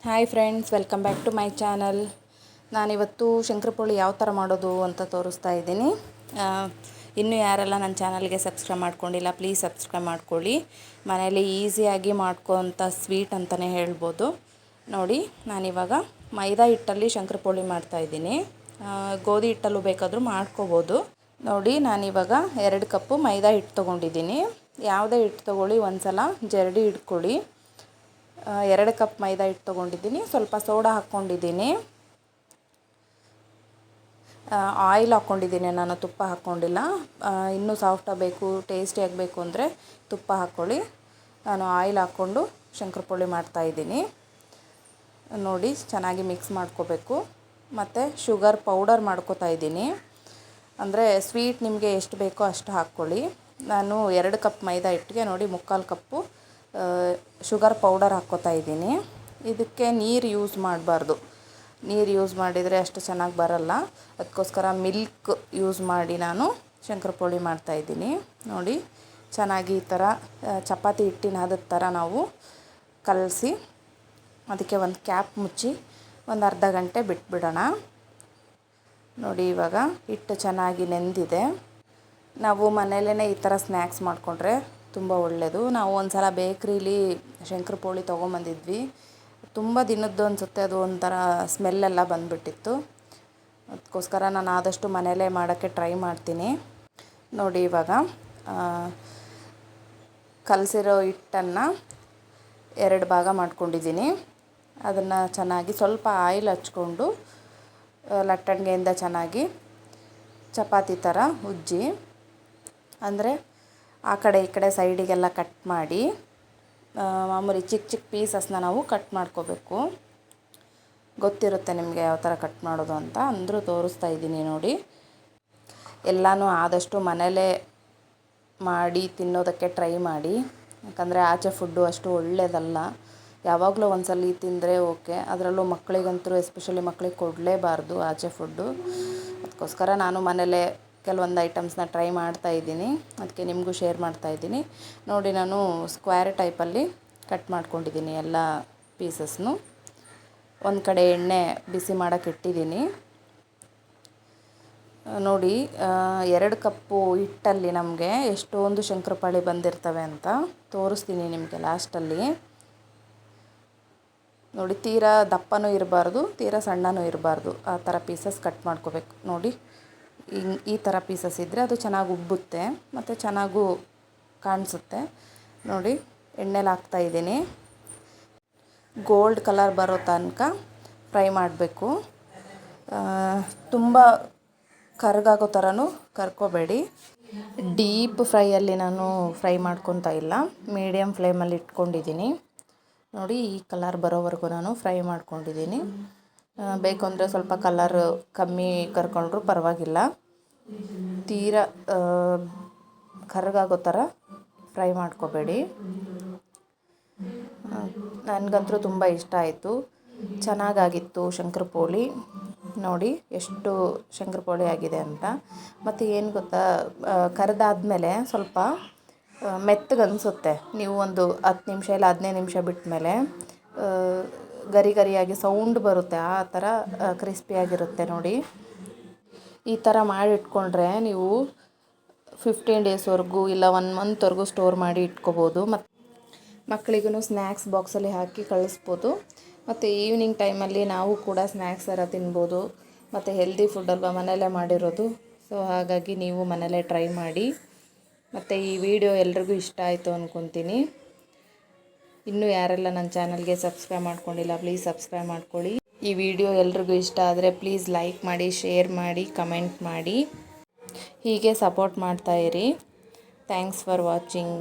Hi friends, welcome back to my channel. ನಾನಿವತ್ತು ಶಂಕರಪೋಳಿ ಯಾವ ಥರ ಮಾಡೋದು ಅಂತ ತೋರಿಸ್ತಾ ಇದ್ದೀನಿ. ಇನ್ನೂ ಯಾರೆಲ್ಲ ನನ್ನ ಚಾನಲ್ಗೆ ಸಬ್ಸ್ಕ್ರೈಬ್ ಮಾಡ್ಕೊಂಡಿಲ್ಲ, ಪ್ಲೀಸ್ ಸಬ್ಸ್ಕ್ರೈಬ್ ಮಾಡ್ಕೊಳ್ಳಿ. ಮನೆಯಲ್ಲಿ ಈಸಿಯಾಗಿ ಮಾಡ್ಕೊವಂಥ ಸ್ವೀಟ್ ಅಂತಲೇ ಹೇಳ್ಬೋದು. ನೋಡಿ, ನಾನಿವಾಗ ಮೈದಾ ಹಿಟ್ಟಲ್ಲಿ ಶಂಕರಪೋಳಿ ಮಾಡ್ತಾಯಿದ್ದೀನಿ. ಗೋಧಿ ಹಿಟ್ಟಲ್ಲೂ ಬೇಕಾದರೂ ಮಾಡ್ಕೋಬೋದು. ನೋಡಿ, ನಾನಿವಾಗ 2 ಕಪ್ಪು ಮೈದಾ ಹಿಟ್ಟು ತೊಗೊಂಡಿದ್ದೀನಿ. ಯಾವುದೇ ಹಿಟ್ಟು ತೊಗೊಳ್ಳಿ, ಒಂದು ಸಲ ಜರಡಿ ಇಟ್ಕೊಳ್ಳಿ. 2 ಕಪ್ ಮೈದಾ ಹಿಟ್ಟು ತೊಗೊಂಡಿದ್ದೀನಿ. ಸ್ವಲ್ಪ ಸೋಡಾ ಹಾಕ್ಕೊಂಡಿದ್ದೀನಿ. ಆಯಿಲ್ ಹಾಕ್ಕೊಂಡಿದ್ದೀನಿ, ನಾನು ತುಪ್ಪ ಹಾಕ್ಕೊಂಡಿಲ್ಲ. ಇನ್ನೂ ಸಾಫ್ಟ್ ಆಗಬೇಕು, ಟೇಸ್ಟಿ ಆಗಬೇಕು ಅಂದರೆ ತುಪ್ಪ ಹಾಕ್ಕೊಳ್ಳಿ. ನಾನು ಆಯಿಲ್ ಹಾಕ್ಕೊಂಡು ಶಂಕರಪೋಳಿ ಮಾಡ್ತಾಯಿದ್ದೀನಿ. ನೋಡಿ, ಚೆನ್ನಾಗಿ ಮಿಕ್ಸ್ ಮಾಡ್ಕೋಬೇಕು. ಮತ್ತು ಶುಗರ್ ಪೌಡರ್ ಮಾಡ್ಕೋತಾ ಇದ್ದೀನಿ. ಅಂದರೆ ಸ್ವೀಟ್ ನಿಮಗೆ ಎಷ್ಟು ಬೇಕೋ ಅಷ್ಟು ಹಾಕ್ಕೊಳ್ಳಿ. ನಾನು 2 ಕಪ್ ಮೈದಾ ಹಿಟ್ಟಿಗೆ ನೋಡಿ 3/4 ಕಪ್ಪು ಶುಗರ್ ಪೌಡರ್ ಹಾಕ್ಕೋತಾ ಇದ್ದೀನಿ. ಇದಕ್ಕೆ ನೀರು ಯೂಸ್ ಮಾಡಬಾರ್ದು. ನೀರು ಯೂಸ್ ಮಾಡಿದರೆ ಅಷ್ಟು ಚೆನ್ನಾಗಿ ಬರಲ್ಲ. ಅದಕ್ಕೋಸ್ಕರ ಮಿಲ್ಕ್ ಯೂಸ್ ಮಾಡಿ ನಾನು ಶಂಕರಪೋಳಿ ಮಾಡ್ತಾಯಿದ್ದೀನಿ. ನೋಡಿ, ಚೆನ್ನಾಗಿ ಈ ಥರ ಚಪಾತಿ ಹಿಟ್ಟಿನ ಹದದ ಥರ ನಾವು ಕಲಸಿ ಅದಕ್ಕೆ ಒಂದು ಕ್ಯಾಪ್ ಮುಚ್ಚಿ ಒಂದು ಅರ್ಧ ಗಂಟೆ ಬಿಟ್ಬಿಡೋಣ. ನೋಡಿ, ಇವಾಗ ಹಿಟ್ಟು ಚೆನ್ನಾಗಿ ನೆಂದಿದೆ. ನಾವು ಮನೆಯಲ್ಲೇ ಈ ಥರ ಸ್ನ್ಯಾಕ್ಸ್ ಮಾಡಿಕೊಂಡ್ರೆ ತುಂಬ ಒಳ್ಳೆಯದು. ನಾವು ಒಂದು ಸಲ ಬೇಕ್ರೀಲಿ ಶಂಕರಪೋಳಿ ತೊಗೊಂಬಂದಿದ್ವಿ. ತುಂಬ ದಿನದ್ದು ಅನಿಸುತ್ತೆ, ಅದು ಒಂಥರ ಸ್ಮೆಲ್ಲೆಲ್ಲ ಬಂದುಬಿಟ್ಟಿತ್ತು. ಅದಕ್ಕೋಸ್ಕರ ನಾನು ಆದಷ್ಟು ಮನೆಯಲ್ಲೇ ಮಾಡೋಕ್ಕೆ ಟ್ರೈ ಮಾಡ್ತೀನಿ. ನೋಡಿ, ಇವಾಗ ಕಲಸಿರೋ ಹಿಟ್ಟನ್ನು 2 ಭಾಗ ಮಾಡ್ಕೊಂಡಿದ್ದೀನಿ. ಅದನ್ನು ಚೆನ್ನಾಗಿ ಸ್ವಲ್ಪ ಆಯಿಲ್ ಹಚ್ಕೊಂಡು ಲಟ್ಟಣಿಗೆಯಿಂದ ಚೆನ್ನಾಗಿ ಚಪಾತಿ ಥರ ಉಜ್ಜಿ, ಅಂದರೆ ಆ ಕಡೆ ಈ ಕಡೆ ಸೈಡಿಗೆಲ್ಲ ಕಟ್ ಮಾಡಿ ಮಾಮೂಲಿ ಚಿಕ್ಕ ಚಿಕ್ಕ ಪೀಸಸ್ನ ನಾವು ಕಟ್ ಮಾಡ್ಕೋಬೇಕು. ಗೊತ್ತಿರುತ್ತೆ ನಿಮಗೆ ಯಾವ ಥರ ಕಟ್ ಮಾಡೋದು ಅಂತ, ಅಂದರೂ ತೋರಿಸ್ತಾ ಇದ್ದೀನಿ. ನೋಡಿ, ಎಲ್ಲನೂ ಆದಷ್ಟು ಮನೇಲೇ ಮಾಡಿ ತಿನ್ನೋದಕ್ಕೆ ಟ್ರೈ ಮಾಡಿ. ಯಾಕಂದರೆ ಆಚೆ ಫುಡ್ಡು ಅಷ್ಟು ಒಳ್ಳೆಯದಲ್ಲ. ಯಾವಾಗಲೂ ಒಂದ್ಸಲ ತಿಂದರೆ ಓಕೆ. ಅದರಲ್ಲೂ ಮಕ್ಕಳಿಗಂತೂ ಎಸ್ಪೆಷಲಿ ಮಕ್ಕಳಿಗೆ ಕೊಡಲೇಬಾರ್ದು ಆಚೆ ಫುಡ್ಡು. ಅದಕ್ಕೋಸ್ಕರ ನಾನು ಮನೇಲೇ ಕೆಲವೊಂದು ಐಟಮ್ಸ್ನ ಟ್ರೈ ಮಾಡ್ತಾಯಿದ್ದೀನಿ. ಅದಕ್ಕೆ ನಿಮಗೂ ಶೇರ್ ಮಾಡ್ತಾಯಿದ್ದೀನಿ. ನೋಡಿ, ನಾನು ಸ್ಕ್ವೇರ್ ಟೈಪಲ್ಲಿ ಕಟ್ ಮಾಡ್ಕೊಂಡಿದ್ದೀನಿ ಎಲ್ಲ ಪೀಸಸ್ನು. ಒಂದು ಕಡೆ ಎಣ್ಣೆ ಬಿಸಿ ಮಾಡೋಕ್ಕೆ ಇಟ್ಟಿದ್ದೀನಿ. ನೋಡಿ, 2 ಕಪ್ಪು ಹಿಟ್ಟಲ್ಲಿ ನಮಗೆ ಎಷ್ಟೊಂದು ಶಂಕರಪೋಳಿ ಬಂದಿರ್ತವೆ ಅಂತ ತೋರಿಸ್ತೀನಿ ನಿಮಗೆ ಲಾಸ್ಟಲ್ಲಿ. ನೋಡಿ, ತೀರಾ ದಪ್ಪನೂ ಇರಬಾರ್ದು, ತೀರಾ ಸಣ್ಣನೂ ಇರಬಾರ್ದು. ಆ ಥರ ಪೀಸಸ್ ಕಟ್ ಮಾಡ್ಕೋಬೇಕು. ನೋಡಿ, ಈ ಥರ ಪೀಸಸ್ ಇದ್ದರೆ ಅದು ಚೆನ್ನಾಗಿ ಉಬ್ಬುತ್ತೆ ಮತ್ತು ಚೆನ್ನಾಗೂ ಕಾಣಿಸುತ್ತೆ. ನೋಡಿ, ಎಣ್ಣೆಲಿ ಹಾಕ್ತಾಯಿದ್ದೀನಿ. ಗೋಲ್ಡ್ ಕಲರ್ ಬರೋ ತನಕ ಫ್ರೈ ಮಾಡಬೇಕು. ತುಂಬ ಕರ್ಗಾಗೋ ಥರನೂ ಕರ್ಕೋಬೇಡಿ. ಡೀಪ್ ಫ್ರೈಯಲ್ಲಿ ನಾನು ಫ್ರೈ ಮಾಡ್ಕೊತಾ ಇಲ್ಲ, ಮೀಡಿಯಮ್ ಫ್ಲೇಮಲ್ಲಿ ಇಟ್ಕೊಂಡಿದ್ದೀನಿ. ನೋಡಿ, ಈ ಕಲರ್ ಬರೋವರೆಗೂ ನಾನು ಫ್ರೈ ಮಾಡ್ಕೊಂಡಿದ್ದೀನಿ. ಬೇಕು ಅಂದರೆ ಸ್ವಲ್ಪ ಕಲರ್ ಕಮ್ಮಿ ಕರ್ಕೊಂಡ್ರೂ ಪರವಾಗಿಲ್ಲ. ತೀರಾ ಕರ್ಗಾಗೋ ಥರ ಫ್ರೈ ಮಾಡ್ಕೋಬೇಡಿ. ನನಗಂತೂ ತುಂಬ ಇಷ್ಟ ಆಯಿತು, ಚೆನ್ನಾಗಾಗಿತ್ತು ಶಂಕರಪೋಳಿ. ನೋಡಿ, ಎಷ್ಟು ಶಂಕರಪೋಳಿ ಆಗಿದೆ ಅಂತ. ಮತ್ತು ಏನು ಗೊತ್ತಾ, ಕರೆದಾದ್ಮೇಲೆ ಸ್ವಲ್ಪ ಮೆತ್ತಗನ್ನಿಸುತ್ತೆ. ನೀವು ಒಂದು 10 ನಿಮಿಷ ಇಲ್ಲ 15 ನಿಮಿಷ ಬಿಟ್ಟ ಮೇಲೆ ಗರಿ ಗರಿಯಾಗಿ ಸೌಂಡ್ ಬರುತ್ತೆ. ಆ ಥರ ಕ್ರಿಸ್ಪಿಯಾಗಿರುತ್ತೆ. ನೋಡಿ, ಈ ಥರ ಮಾಡಿ ಇಟ್ಕೊಂಡ್ರೆ ನೀವು 15 ಡೇಸ್ವರೆಗೂ ಇಲ್ಲ 1 ಮಂತ್ವರೆಗೂ ಸ್ಟೋರ್ ಮಾಡಿ ಇಟ್ಕೋಬೋದು. ಮತ್ತು ಮಕ್ಕಳಿಗೂ ಸ್ನ್ಯಾಕ್ಸ್ ಬಾಕ್ಸಲ್ಲಿ ಹಾಕಿ ಕಳಿಸ್ಬೋದು. ಮತ್ತು ಈವ್ನಿಂಗ್ ಟೈಮಲ್ಲಿ ನಾವು ಕೂಡ ಸ್ನ್ಯಾಕ್ಸ್ ಥರ ತಿನ್ಬೋದು. ಮತ್ತು ಹೆಲ್ದಿ ಫುಡ್ ಅಲ್ವಾ, ಮನೆಯಲ್ಲೇ ಮಾಡಿರೋದು. ಸೊ ಹಾಗಾಗಿ ನೀವು ಮನೆಯಲ್ಲೇ ಟ್ರೈ ಮಾಡಿ. ಮತ್ತು ಈ ವಿಡಿಯೋ ಎಲ್ರಿಗೂ ಇಷ್ಟ ಆಯಿತು ಅಂದ್ಕೊತೀನಿ. ಇನ್ನೂ ಯಾರೆಲ್ಲ ನನ್ನ ಚಾನಲ್ಗೆ ಸಬ್ಸ್ಕ್ರೈಬ್ ಮಾಡ್ಕೊಂಡಿಲ್ಲ, ಪ್ಲೀಸ್ ಸಬ್ಸ್ಕ್ರೈಬ್ ಮಾಡ್ಕೊಳ್ಳಿ. ಈ ವಿಡಿಯೋ ಎಲ್ರಿಗೂ ಇಷ್ಟ ಆದರೆ ಪ್ಲೀಸ್ ಲೈಕ್ ಮಾಡಿ, ಶೇರ್ ಮಾಡಿ, ಕಮೆಂಟ್ ಮಾಡಿ. ಹೀಗೆ ಸಪೋರ್ಟ್ ಮಾಡ್ತಾಯಿರಿ. Thanks for watching.